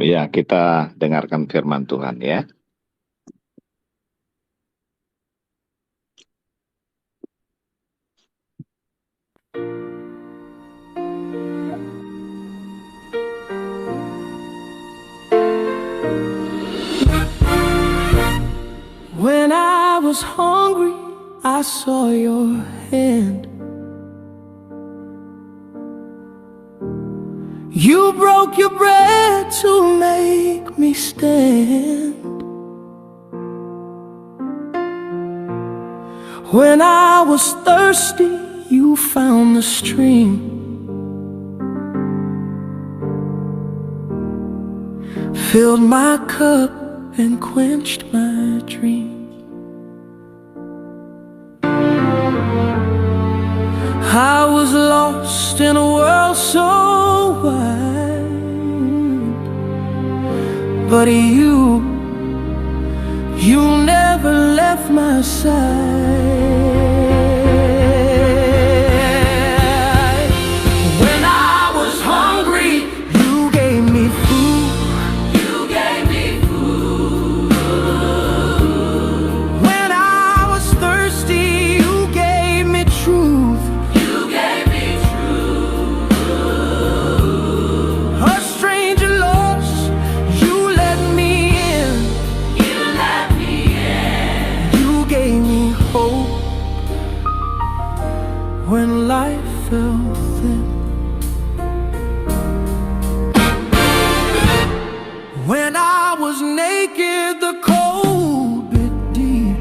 Ya, kita dengarkan firman Tuhan ya. When I was hungry, I saw your hand. You broke your bread to make me stand. When I was thirsty, you found the stream. Filled my cup and quenched my dream. I was lost in a world so wide, but you never left my side. When I was hungry, you gave me food. When I was thirsty, you gave me truth. A stranger lost, you let me in. You gave me hope when life felt thin. When I was naked, the cold bit deep.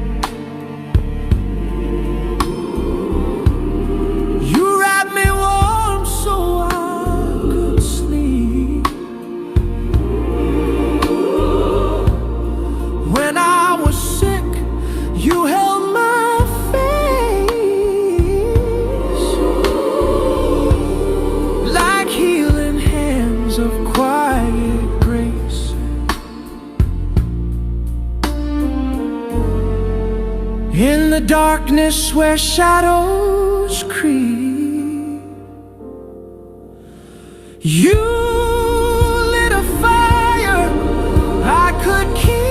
You wrapped me warm so I could sleep. When I was sick, you held my face like healing hands of quiet grace. In the darkness where shadows creep, you lit a fire I could keep.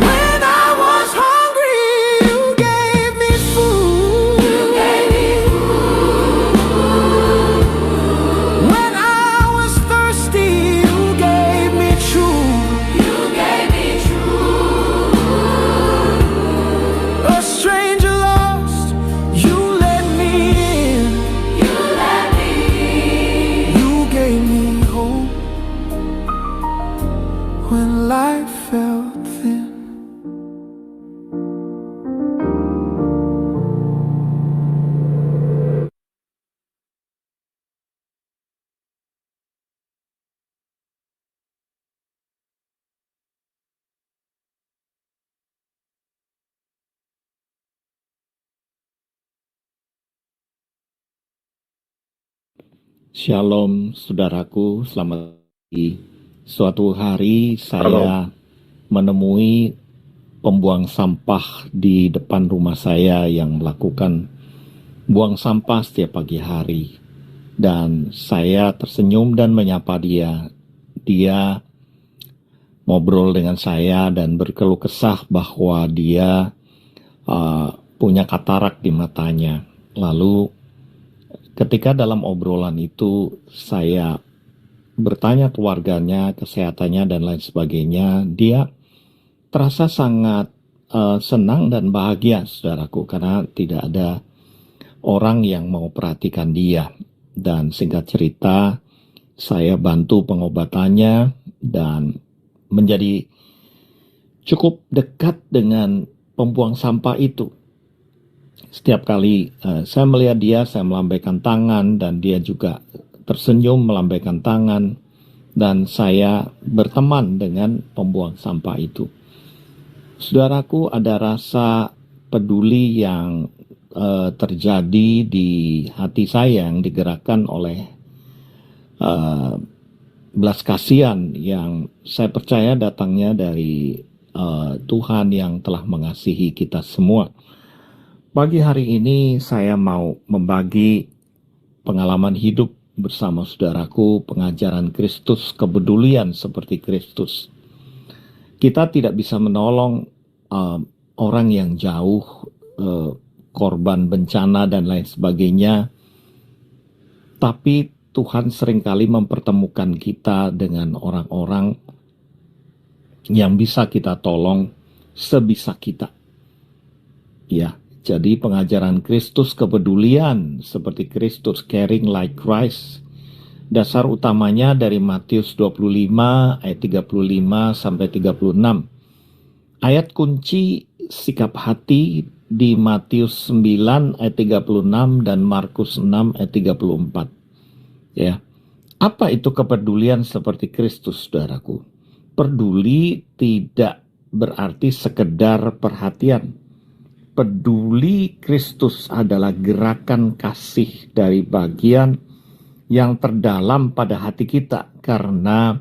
When I was hungry, you gave me food. When I was thirsty, you gave me truth. A stranger lost, you let me in. You gave me hope when life felt thin. Shalom saudaraku, selamat pagi. Suatu hari saya menemui pembuang sampah di depan rumah saya yang melakukan buang sampah setiap pagi hari. Dan saya tersenyum dan menyapa dia. Dia ngobrol dengan saya dan berkeluh kesah bahwa dia punya katarak di matanya. Lalu ketika dalam obrolan itu saya bertanya keluarganya, kesehatannya dan lain sebagainya, dia terasa sangat senang dan bahagia, saudaraku, karena tidak ada orang yang mau perhatikan dia. Dan singkat cerita, saya bantu pengobatannya dan menjadi cukup dekat dengan pembuang sampah itu. Setiap kali saya melihat dia, saya melambaikan tangan dan dia juga tersenyum melambaikan tangan, dan saya berteman dengan pembuang sampah itu. Saudaraku, ada rasa peduli yang terjadi di hati saya yang digerakkan oleh belas kasihan yang saya percaya datangnya dari Tuhan yang telah mengasihi kita semua. Pagi hari ini saya mau membagi pengalaman hidup bersama saudaraku, pengajaran Kristus, kepedulian seperti Kristus. Kita tidak bisa menolong orang yang jauh, korban bencana dan lain sebagainya, tapi Tuhan seringkali mempertemukan kita dengan orang-orang yang bisa kita tolong sebisa kita. Ya, jadi pengajaran Kristus, kepedulian seperti Kristus, caring like Christ. Dasar utamanya dari Matius 25 ayat 35 sampai 36. Ayat kunci sikap hati di Matius 9 ayat 36 dan Markus 6 ayat 34. Ya. Apa itu kepedulian seperti Kristus, saudaraku? Peduli tidak berarti sekedar perhatian. Peduli Kristus adalah gerakan kasih dari bagian yang terdalam pada hati kita, karena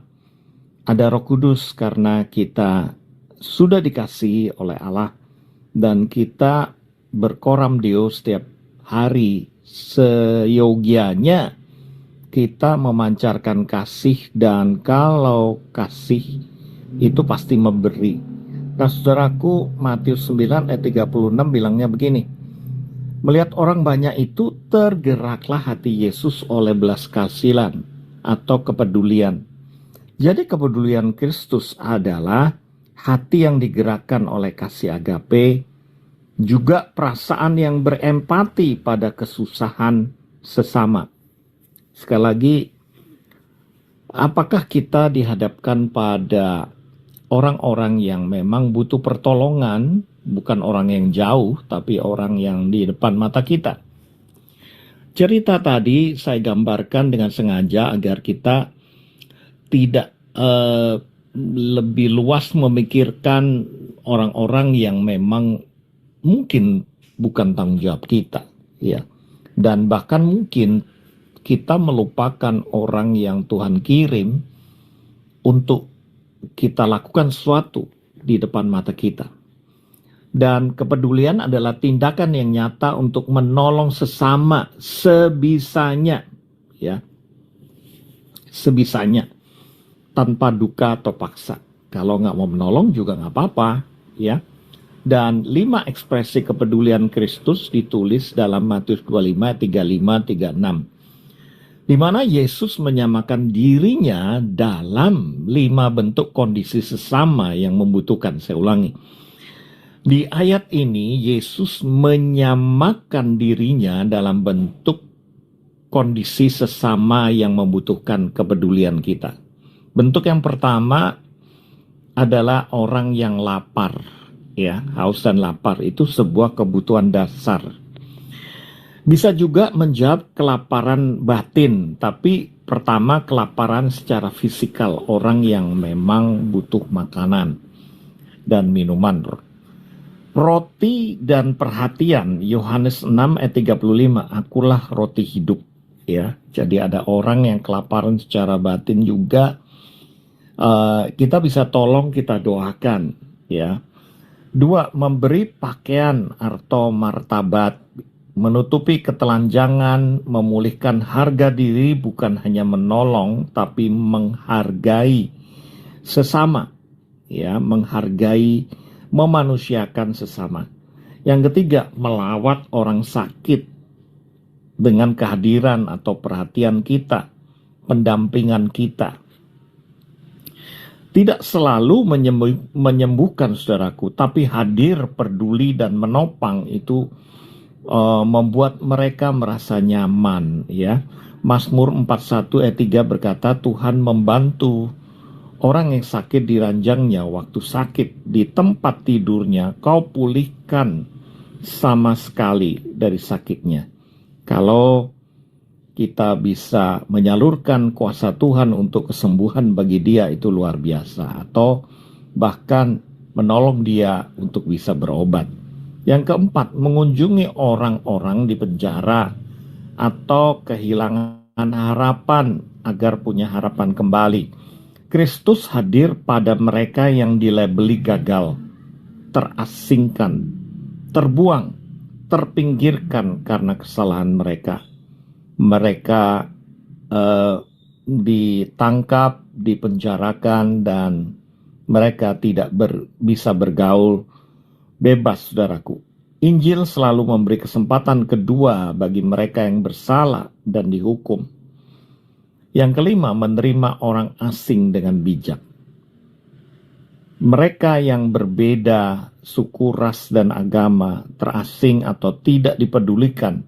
ada Roh Kudus, karena kita sudah dikasihi oleh Allah dan kita berkoram Deo setiap hari seyogianya kita memancarkan kasih, dan kalau kasih itu pasti memberi. Nah, saudaraku, Matius 9 ayat 36 bilangnya begini. Melihat orang banyak itu, tergeraklah hati Yesus oleh belas kasihan atau kepedulian. Jadi kepedulian Kristus adalah hati yang digerakkan oleh kasih agape, juga perasaan yang berempati pada kesusahan sesama. Sekali lagi, apakah kita dihadapkan pada orang-orang yang memang butuh pertolongan, bukan orang yang jauh, tapi orang yang di depan mata kita? Cerita tadi saya gambarkan dengan sengaja agar kita tidak lebih luas memikirkan orang-orang yang memang mungkin bukan tanggung jawab kita, ya. Dan bahkan mungkin kita melupakan orang yang Tuhan kirim untuk kita lakukan sesuatu di depan mata kita. Dan kepedulian adalah tindakan yang nyata untuk menolong sesama sebisanya, ya, sebisanya, tanpa duka atau paksa. Kalau nggak mau menolong juga nggak apa-apa, ya. Dan 5 ekspresi kepedulian Kristus ditulis dalam Matius 25, 35, 36. Di mana Yesus menyamakan dirinya dalam 5 bentuk kondisi sesama yang membutuhkan. Saya ulangi. Di ayat ini, Yesus menyamakan dirinya dalam bentuk kondisi sesama yang membutuhkan kepedulian kita. Bentuk yang pertama adalah orang yang lapar. Ya, haus dan lapar itu sebuah kebutuhan dasar. Bisa juga menjawab kelaparan batin, tapi pertama kelaparan secara fisikal, orang yang memang butuh makanan dan minuman. Roti dan perhatian, Yohanes 6 ayat 35, akulah roti hidup. Ya, jadi ada orang yang kelaparan secara batin juga, kita bisa tolong, kita doakan. Ya. 2, memberi pakaian atau martabat, menutupi ketelanjangan, memulihkan harga diri, bukan hanya menolong tapi menghargai sesama, ya, menghargai, memanusiakan sesama. Yang ketiga, melawat orang sakit dengan kehadiran atau perhatian kita, pendampingan kita. Tidak selalu menyembuhkan, saudaraku, tapi hadir, peduli, dan menopang itu membuat mereka merasa nyaman, ya. Mazmur 41 ayat 3 berkata, Tuhan membantu orang yang sakit di ranjangnya waktu sakit, di tempat tidurnya kau pulihkan sama sekali dari sakitnya. Kalau kita bisa menyalurkan kuasa Tuhan untuk kesembuhan bagi dia, itu luar biasa. Atau bahkan menolong dia untuk bisa berobat. Yang keempat, mengunjungi orang-orang di penjara atau kehilangan harapan agar punya harapan kembali. Kristus hadir pada mereka yang dilabeli gagal, terasingkan, terbuang, terpinggirkan karena kesalahan mereka. Mereka ditangkap, dipenjarakan, dan mereka tidak bisa bergaul bebas, saudaraku. Injil selalu memberi kesempatan kedua bagi mereka yang bersalah dan dihukum. Yang kelima, menerima orang asing dengan bijak. Mereka yang berbeda suku, ras, dan agama, terasing atau tidak dipedulikan,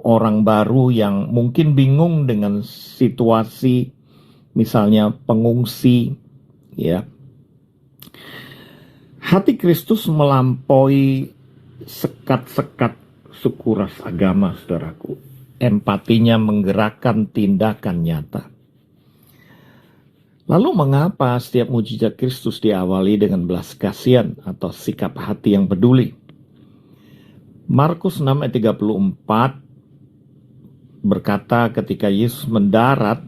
orang baru yang mungkin bingung dengan situasi, misalnya pengungsi, ya. Hati Kristus melampaui sekat-sekat suku, ras, agama, saudaraku. Empatinya menggerakkan tindakan nyata. Lalu mengapa setiap mujizat Kristus diawali dengan belas kasihan atau sikap hati yang peduli? Markus 6 ayat 34 berkata, ketika Yesus mendarat,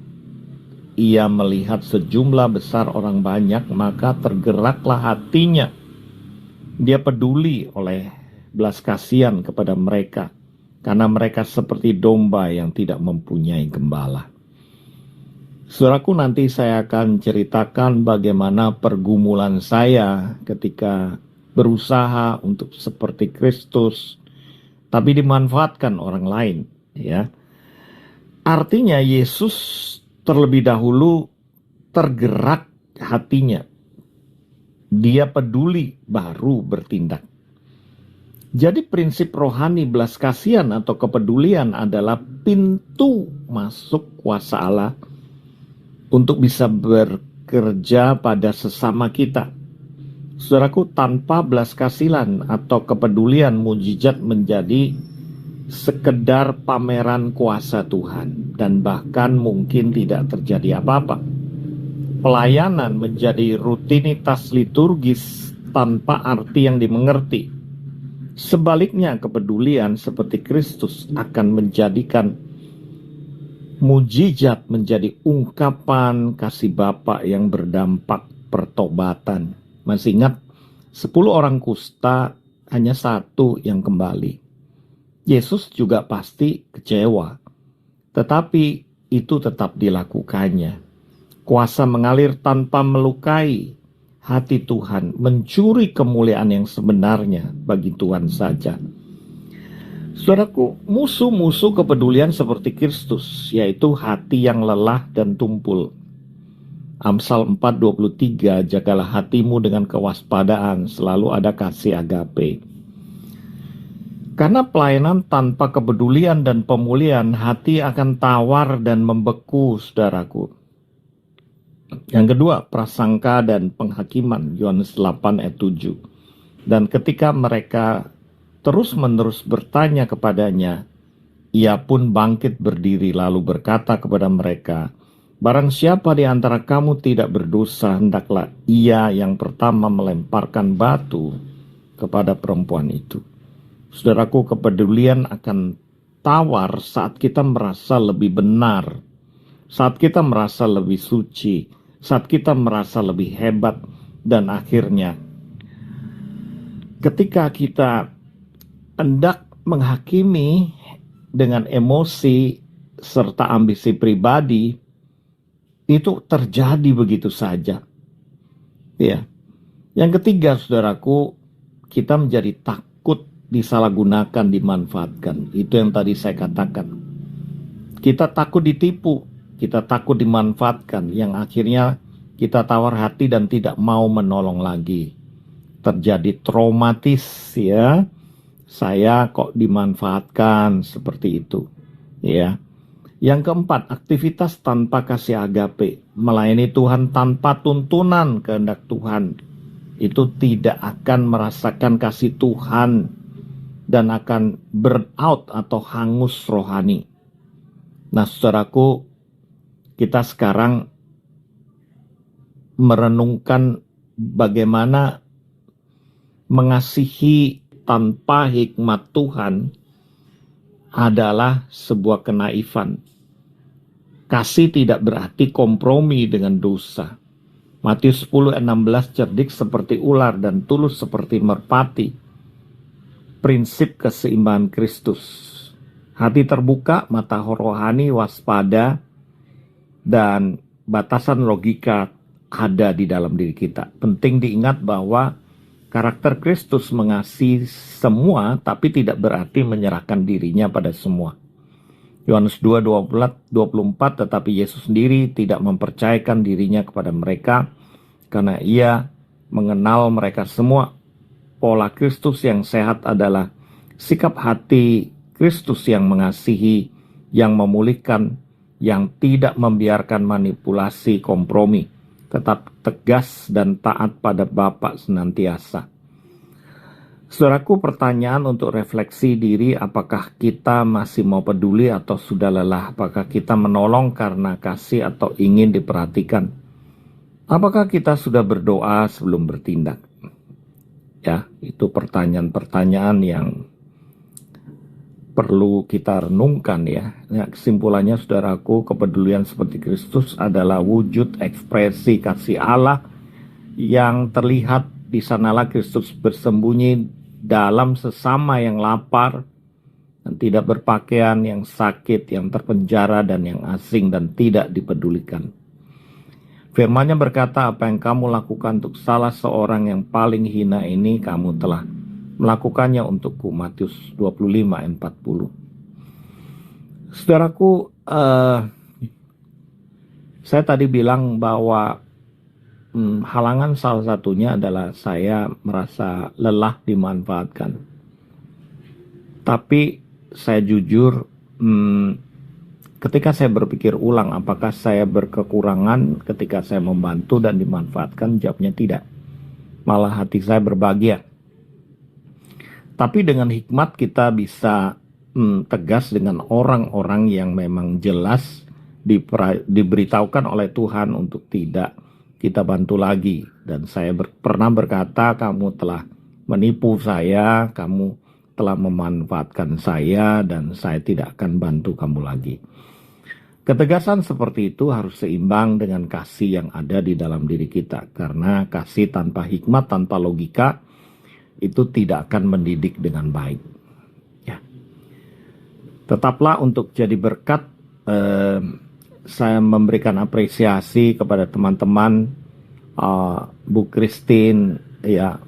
ia melihat sejumlah besar orang banyak, maka tergeraklah hatinya. Dia peduli oleh belas kasihan kepada mereka, karena mereka seperti domba yang tidak mempunyai gembala. Saudaraku, nanti saya akan ceritakan bagaimana pergumulan saya ketika berusaha untuk seperti Kristus, tapi dimanfaatkan orang lain, ya. Artinya Yesus terlebih dahulu tergerak hatinya. Dia peduli baru bertindak. Jadi prinsip rohani belas kasihan atau kepedulian adalah pintu masuk kuasa Allah untuk bisa bekerja pada sesama kita. Saudaraku, tanpa belas kasihan atau kepedulian, mujizat menjadi sekedar pameran kuasa Tuhan dan bahkan mungkin tidak terjadi apa-apa. Pelayanan menjadi rutinitas liturgis tanpa arti yang dimengerti. Sebaliknya, kepedulian seperti Kristus akan menjadikan mujizat menjadi ungkapan kasih Bapa yang berdampak pertobatan. Masih ingat 10 orang kusta, hanya 1 yang kembali. Yesus juga pasti kecewa, tetapi itu tetap dilakukannya. Kuasa mengalir tanpa melukai hati Tuhan, mencuri kemuliaan yang sebenarnya bagi Tuhan saja. Saudaraku, musuh-musuh kepedulian seperti Kristus, yaitu hati yang lelah dan tumpul. Amsal 4:23, jagalah hatimu dengan kewaspadaan, selalu ada kasih agape. Karena pelayanan tanpa kepedulian dan pemulihan, hati akan tawar dan membeku, saudaraku. Yang kedua, prasangka dan penghakiman, Yohanes 8 ayat 7. Dan ketika mereka terus-menerus bertanya kepadanya, ia pun bangkit berdiri lalu berkata kepada mereka, barang siapa di antara kamu tidak berdosa, hendaklah ia yang pertama melemparkan batu kepada perempuan itu. Saudaraku, kepedulian akan tawar saat kita merasa lebih benar, saat kita merasa lebih suci, saat kita merasa lebih hebat, dan akhirnya ketika kita hendak menghakimi dengan emosi serta ambisi pribadi, itu terjadi begitu saja. Ya. Yang ketiga, saudaraku, kita menjadi takut disalahgunakan, dimanfaatkan. Itu yang tadi saya katakan. Kita takut ditipu, kita takut dimanfaatkan, yang akhirnya kita tawar hati dan tidak mau menolong lagi. Terjadi traumatis, ya. Saya kok dimanfaatkan seperti itu, ya. Yang keempat, aktivitas tanpa kasih agape, melayani Tuhan tanpa tuntunan kehendak Tuhan, itu tidak akan merasakan kasih Tuhan dan akan burn out atau hangus rohani. Nah, saudaraku, kita sekarang merenungkan bagaimana mengasihi tanpa hikmat Tuhan adalah sebuah kenaifan. Kasih tidak berarti kompromi dengan dosa. Matius 10:16, cerdik seperti ular dan tulus seperti merpati. Prinsip keseimbangan Kristus. Hati terbuka, mata rohani waspada, dan batasan logika ada di dalam diri kita. Penting diingat bahwa karakter Kristus mengasihi semua, tapi tidak berarti menyerahkan dirinya pada semua. Yohanes 2:24, tetapi Yesus sendiri tidak mempercayakan dirinya kepada mereka, karena ia mengenal mereka semua. Pola Kristus yang sehat adalah sikap hati Kristus yang mengasihi, yang memulihkan, yang tidak membiarkan manipulasi kompromi, tetap tegas dan taat pada Bapa senantiasa. Saudaraku, pertanyaan untuk refleksi diri, apakah kita masih mau peduli atau sudah lelah? Apakah kita menolong karena kasih atau ingin diperhatikan? Apakah kita sudah berdoa sebelum bertindak? Ya, itu pertanyaan-pertanyaan yang perlu kita renungkan ya. Kesimpulannya saudaraku, kepedulian seperti Kristus adalah wujud ekspresi kasih Allah yang terlihat. Di sanalah Kristus bersembunyi dalam sesama yang lapar dan tidak berpakaian, yang sakit, yang terpenjara, dan yang asing dan tidak dipedulikan. Firman-Nya berkata, apa yang kamu lakukan untuk salah seorang yang paling hina ini, kamu telah melakukannya untukku. Matius 25:40. Saudaraku, saya tadi bilang bahwa halangan salah satunya adalah saya merasa lelah dimanfaatkan. Tapi saya jujur, ketika saya berpikir ulang apakah saya berkekurangan ketika saya membantu dan dimanfaatkan, jawabnya tidak. Malah hati saya berbahagia. Tapi dengan hikmat kita bisa tegas dengan orang-orang yang memang jelas diberitahukan oleh Tuhan untuk tidak kita bantu lagi. Dan saya pernah berkata, kamu telah menipu saya, kamu telah memanfaatkan saya, dan saya tidak akan bantu kamu lagi. Ketegasan seperti itu harus seimbang dengan kasih yang ada di dalam diri kita. Karena kasih tanpa hikmat, tanpa logika, itu tidak akan mendidik dengan baik. Ya. Tetaplah untuk jadi berkat. Saya memberikan apresiasi kepada teman-teman, Bu Christine, ya,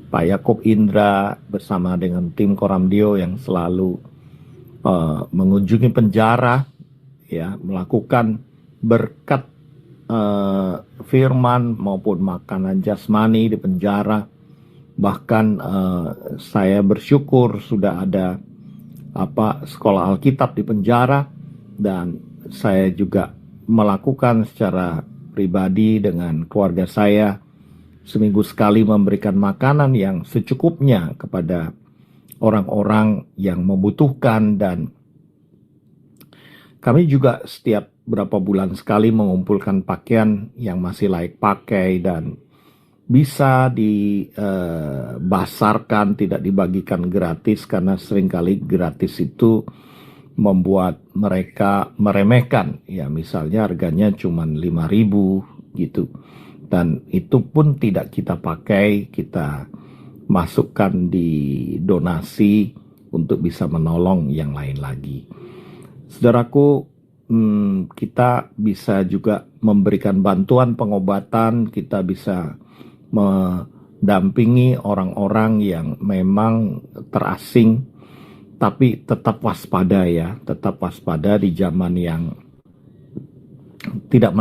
Pak Yakob Indra bersama dengan tim Koramdio yang selalu mengunjungi penjara, ya, melakukan berkat firman maupun makanan jasmani di penjara. Bahkan saya bersyukur sudah ada sekolah Alkitab di penjara, dan saya juga melakukan secara pribadi dengan keluarga saya seminggu sekali memberikan makanan yang secukupnya kepada orang-orang yang membutuhkan. Dan kami juga setiap berapa bulan sekali mengumpulkan pakaian yang masih layak pakai dan bisa dibasarkan, tidak dibagikan gratis, karena seringkali gratis itu membuat mereka meremehkan. Ya, misalnya harganya cuma 5.000 gitu. Dan itu pun tidak kita pakai, kita masukkan di donasi untuk bisa menolong yang lain lagi. Saudaraku, kita bisa juga memberikan bantuan pengobatan, kita bisa mendampingi orang-orang yang memang terasing, tapi tetap waspada ya, tetap waspada di zaman yang tidak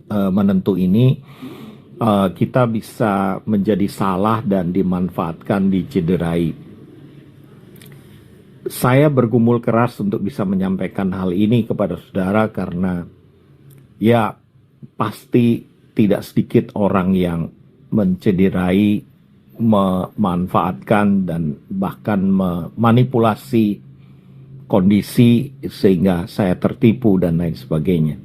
menentu ini. Kita bisa menjadi salah dan dimanfaatkan, dicederai. Saya bergumul keras untuk bisa menyampaikan hal ini kepada saudara karena ya pasti tidak sedikit orang yang mencederai, memanfaatkan, dan bahkan memanipulasi kondisi sehingga saya tertipu dan lain sebagainya.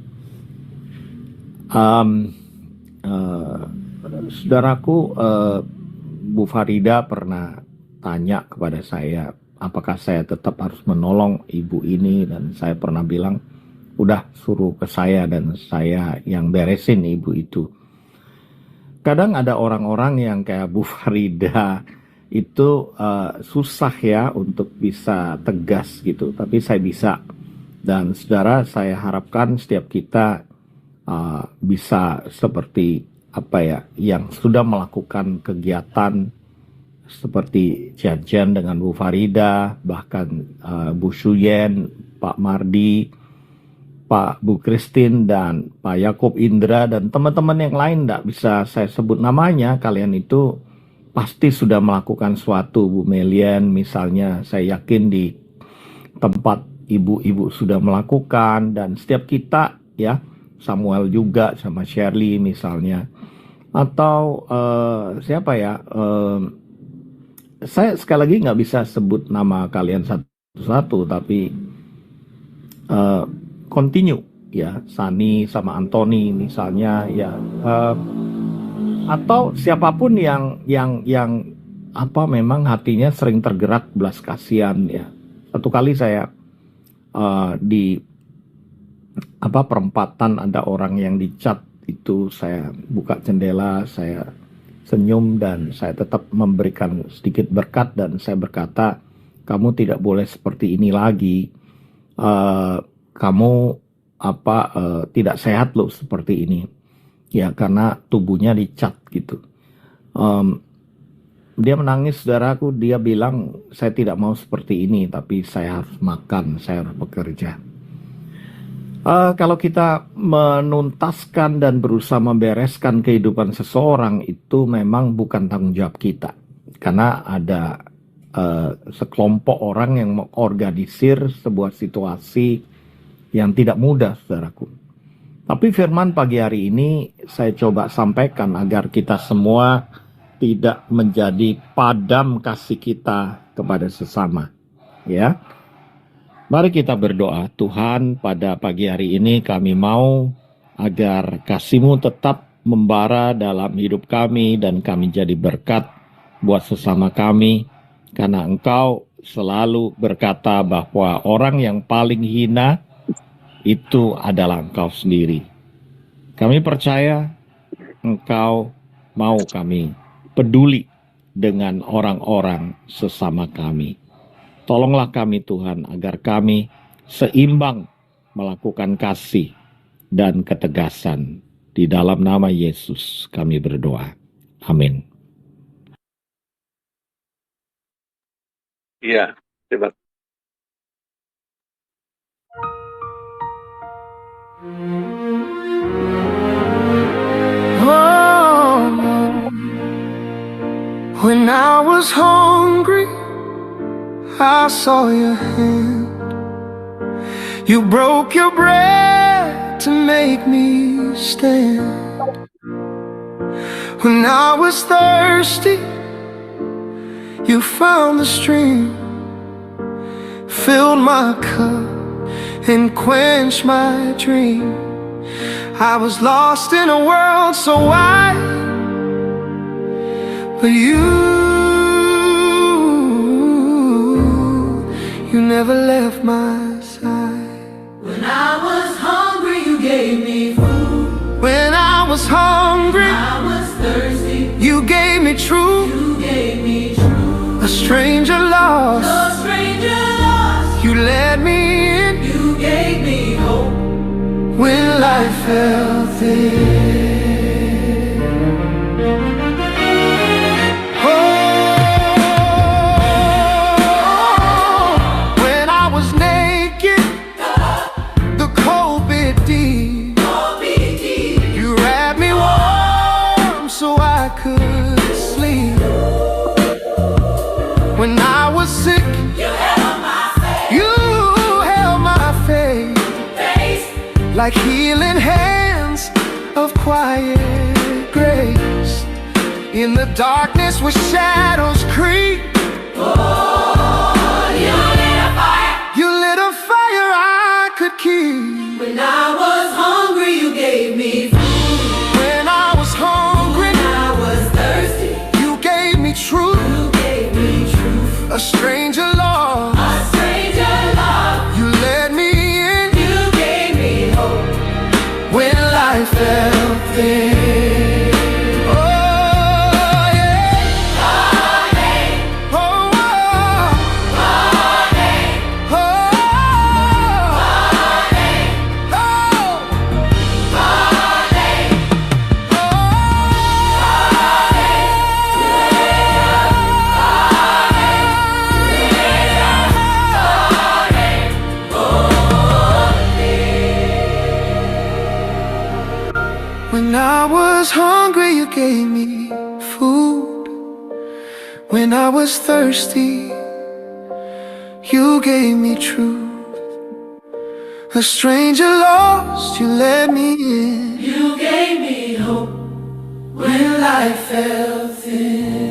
Saudaraku, Bu Farida pernah tanya kepada saya apakah saya tetap harus menolong ibu ini, dan saya pernah bilang udah suruh ke saya dan saya yang beresin ibu itu. Kadang ada orang-orang yang kayak Bu Farida itu susah ya untuk bisa tegas gitu, tapi saya bisa. Dan saudara, saya harapkan setiap kita bisa seperti yang sudah melakukan kegiatan seperti janjian dengan Bu Farida, bahkan Bu Suyen, Pak Mardi, Pak Bu Christine, dan Pak Yakub Indra, dan teman-teman yang lain tidak bisa saya sebut namanya. Kalian itu pasti sudah melakukan suatu. Bu Melian misalnya, saya yakin di tempat ibu-ibu sudah melakukan, dan setiap kita ya, Samuel juga sama Shirley misalnya, atau siapa ya, saya sekali lagi nggak bisa sebut nama kalian satu-satu, tapi continue ya, Sani sama Anthony misalnya ya, atau siapapun yang memang hatinya sering tergerak belas kasihan ya. Satu kali saya di perempatan ada orang yang dicat, itu saya buka jendela, saya senyum, dan saya tetap memberikan sedikit berkat, dan saya berkata, kamu tidak boleh seperti ini lagi, kamu tidak sehat loh seperti ini ya, karena tubuhnya dicat gitu. Dia menangis, saudaraku. Dia bilang, saya tidak mau seperti ini, tapi saya harus makan, saya harus bekerja. Kalau kita menuntaskan dan berusaha membereskan kehidupan seseorang, itu memang bukan tanggung jawab kita. Karena ada sekelompok orang yang mengorganisir sebuah situasi yang tidak mudah, saudaraku. Tapi firman pagi hari ini saya coba sampaikan agar kita semua tidak menjadi padam kasih kita kepada sesama. Ya. Mari kita berdoa. Tuhan, pada pagi hari ini kami mau agar kasih-Mu tetap membara dalam hidup kami, dan kami jadi berkat buat sesama kami, karena Engkau selalu berkata bahwa orang yang paling hina itu adalah Engkau sendiri. Kami percaya Engkau mau kami peduli dengan orang-orang sesama kami. Tolonglah kami Tuhan, agar kami seimbang melakukan kasih dan ketegasan. Di dalam nama Yesus kami berdoa. Amin. Iya, terima. When I was hungry, I saw your hand. You broke your bread to make me stand. When I was thirsty, you found the stream, filled my cup and quenched my dream. I was lost in a world so wide, but you never left my side. When I was hungry, you gave me food. When I was hungry, I was thirsty, you gave me truth. you gave me truth. A stranger lost, A stranger lost, you led me in. you gave me hope. When life felt thin, when I was sick, You held my faith, you held my faith like healing hands of quiet grace. In the darkness where shadows creep, you lit a fire. you lit a fire I could keep. When I was hungry, you gave me food. When I was hungry, When I was thirsty, you gave me truth. you gave me truth. A stranger lost, A stranger love, you led me in. you gave me hope. When life felt thin, oh yeah, When I was hungry, you gave me food. When I was thirsty, you gave me truth. A stranger lost, you let me in. You gave me hope when life felt thin.